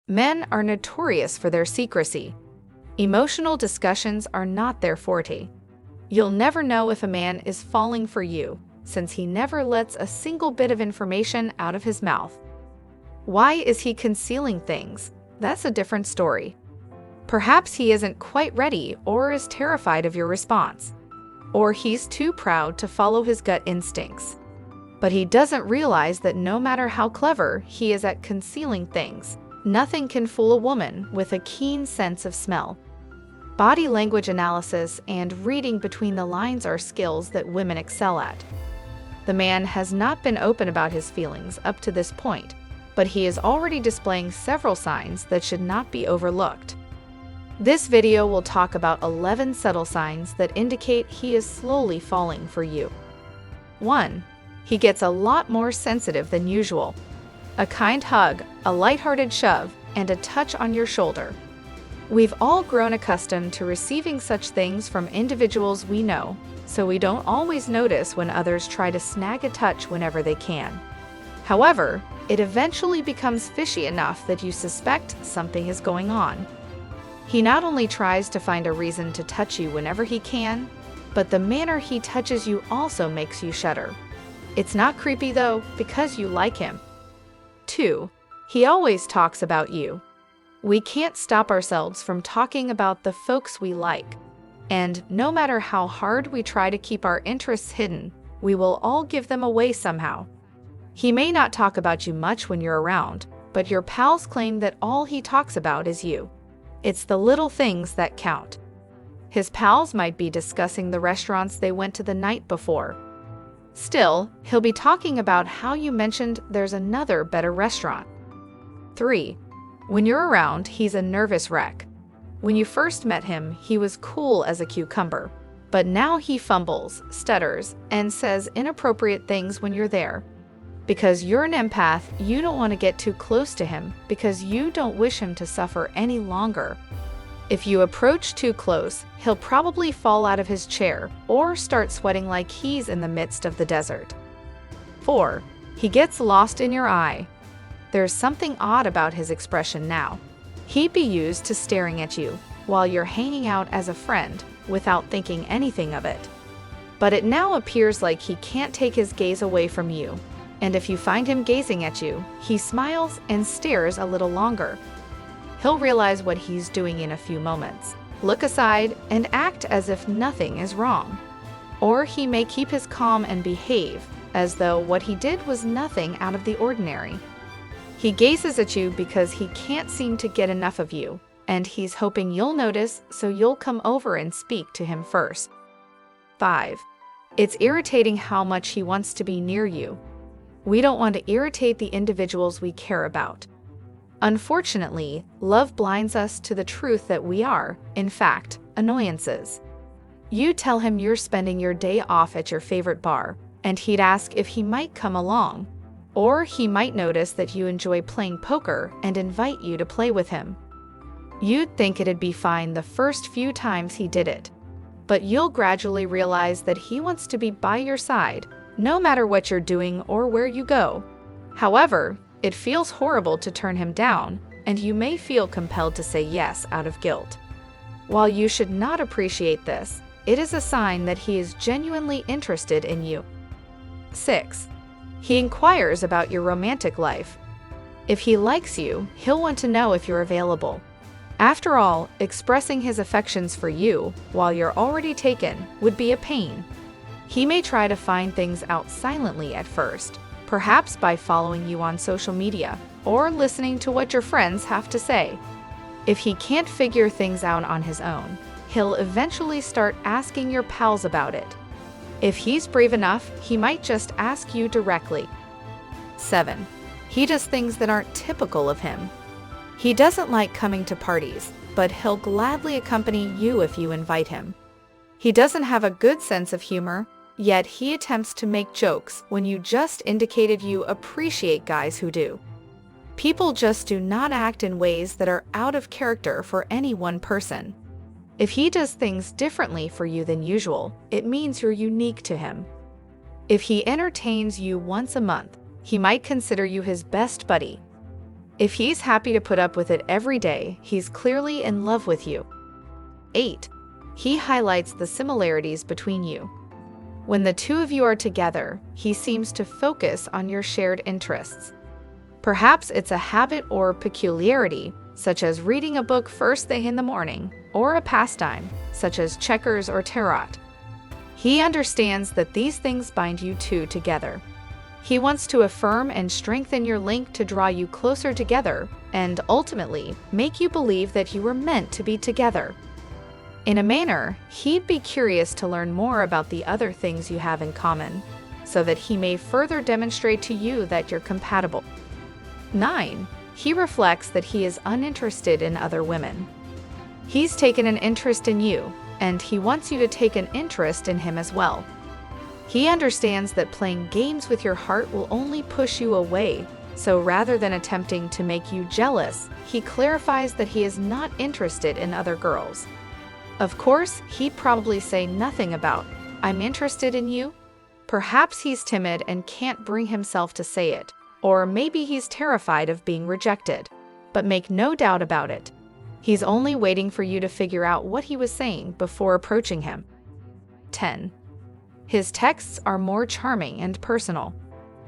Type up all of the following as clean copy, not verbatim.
Men are notorious for their secrecy. Emotional discussions are not their forte. You'll never know if a man is falling for you, since he never lets a single bit of information out of his mouth. Why is he concealing things? That's a different story. Perhaps he isn't quite ready or is terrified of your response. Or he's too proud to follow his gut instincts. But he doesn't realize that no matter how clever he is at concealing things, nothing can fool a woman with a keen sense of smell. Body language analysis and reading between the lines are skills that women excel at. The man has not been open about his feelings up to this point, but he is already displaying several signs that should not be overlooked. This video will talk about 11 subtle signs that indicate he is slowly falling for you. 1. He gets a lot more sensitive than usual. A kind hug, a lighthearted shove, and a touch on your shoulder. We've all grown accustomed to receiving such things from individuals we know, so we don't always notice when others try to snag a touch whenever they can. However, it eventually becomes fishy enough that you suspect something is going on. He not only tries to find a reason to touch you whenever he can, but the manner he touches you also makes you shudder. It's not creepy though, because you like him. 2. He always talks about you. We can't stop ourselves from talking about the folks we like. And no matter how hard we try to keep our interests hidden, we will all give them away somehow. He may not talk about you much when you're around, but your pals claim that all he talks about is you. It's the little things that count. His pals might be discussing the restaurants they went to the night before. Still, he'll be talking about how you mentioned there's another better restaurant. 3. When you're around, he's a nervous wreck. When you first met him, he was cool as a cucumber, but now he fumbles, stutters, and says inappropriate things when you're there. Because you're an empath, you don't want to get too close to him because you don't wish him to suffer any longer. If you approach too close, he'll probably fall out of his chair or start sweating like he's in the midst of the desert. 4. He gets lost in your eye. There's something odd about his expression now. He'd be used to staring at you while you're hanging out as a friend without thinking anything of it. But it now appears like he can't take his gaze away from you. And if you find him gazing at you, he smiles and stares a little longer. He'll realize what he's doing in a few moments, look aside, and act as if nothing is wrong. Or he may keep his calm and behave as though what he did was nothing out of the ordinary. He gazes at you because he can't seem to get enough of you, and he's hoping you'll notice so you'll come over and speak to him first. 5. It's irritating how much he wants to be near you. We don't want to irritate the individuals we care about. Unfortunately, love blinds us to the truth that we are, in fact, annoyances. You tell him you're spending your day off at your favorite bar, and he'd ask if he might come along. Or he might notice that you enjoy playing poker and invite you to play with him. You'd think it'd be fine the first few times he did it, but you'll gradually realize that he wants to be by your side, no matter what you're doing or where you go. However, it feels horrible to turn him down, and you may feel compelled to say yes out of guilt. While you should not appreciate this, it is a sign that he is genuinely interested in you. 6. He inquires about your romantic life. If he likes you, he'll want to know if you're available. After all, expressing his affections for you while you're already taken would be a pain. He may try to find things out silently at first, perhaps by following you on social media or listening to what your friends have to say. If he can't figure things out on his own, he'll eventually start asking your pals about it. If he's brave enough, he might just ask you directly. 7. He does things that aren't typical of him. He doesn't like coming to parties, but he'll gladly accompany you if you invite him. He doesn't have a good sense of humor, yet he attempts to make jokes when you just indicated you appreciate guys who do. People just do not act in ways that are out of character for any one person. If he does things differently for you than usual, it means you're unique to him. If he entertains you once a month, he might consider you his best buddy. If he's happy to put up with it every day, he's clearly in love with you. 8. He highlights the similarities between you. When the two of you are together, he seems to focus on your shared interests. Perhaps it's a habit or peculiarity, such as reading a book first thing in the morning, or a pastime, such as checkers or tarot. He understands that these things bind you two together. He wants to affirm and strengthen your link to draw you closer together and ultimately make you believe that you were meant to be together. In a manner, he'd be curious to learn more about the other things you have in common, so that he may further demonstrate to you that you're compatible. 9. He reflects that he is uninterested in other women. He's taken an interest in you, and he wants you to take an interest in him as well. He understands that playing games with your heart will only push you away, so rather than attempting to make you jealous, he clarifies that he is not interested in other girls. Of course, he'd probably say nothing about, "I'm interested in you." Perhaps he's timid and can't bring himself to say it, or maybe he's terrified of being rejected. But make no doubt about it, he's only waiting for you to figure out what he was saying before approaching him. 10. His texts are more charming and personal.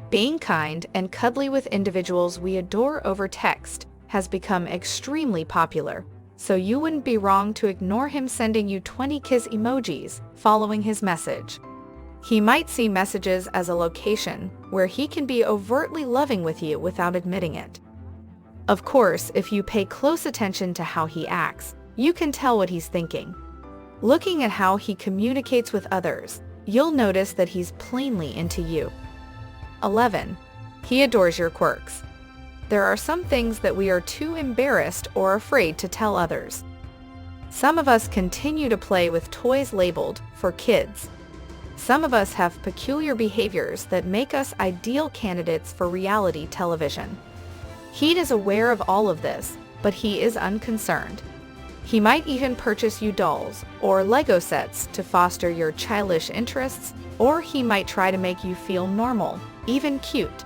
Being kind and cuddly with individuals we adore over text has become extremely popular, so you wouldn't be wrong to ignore him sending you 20 kiss emojis following his message. He might see messages as a location where he can be overtly loving with you without admitting it. Of course, if you pay close attention to how he acts, you can tell what he's thinking. Looking at how he communicates with others, you'll notice that he's plainly into you. 11. He adores your quirks. There are some things that we are too embarrassed or afraid to tell others. Some of us continue to play with toys labeled for kids. Some of us have peculiar behaviors that make us ideal candidates for reality television. He is aware of all of this, but he is unconcerned. He might even purchase you dolls or Lego sets to foster your childish interests, or he might try to make you feel normal, even cute.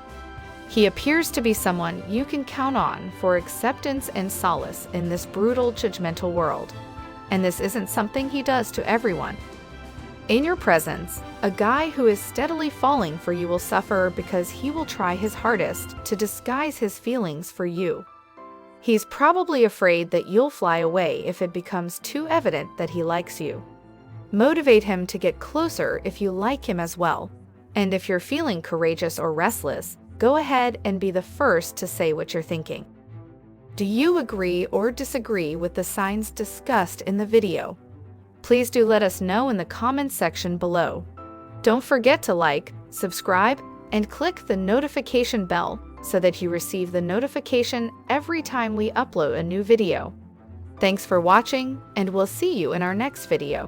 He appears to be someone you can count on for acceptance and solace in this brutal, judgmental world. And this isn't something he does to everyone. In your presence, a guy who is steadily falling for you will suffer because he will try his hardest to disguise his feelings for you. He's probably afraid that you'll fly away if it becomes too evident that he likes you. Motivate him to get closer if you like him as well. And if you're feeling courageous or restless, go ahead and be the first to say what you're thinking. Do you agree or disagree with the signs discussed in the video? Please do let us know in the comments section below. Don't forget to like, subscribe, and click the notification bell so that you receive the notification every time we upload a new video. Thanks for watching, and we'll see you in our next video.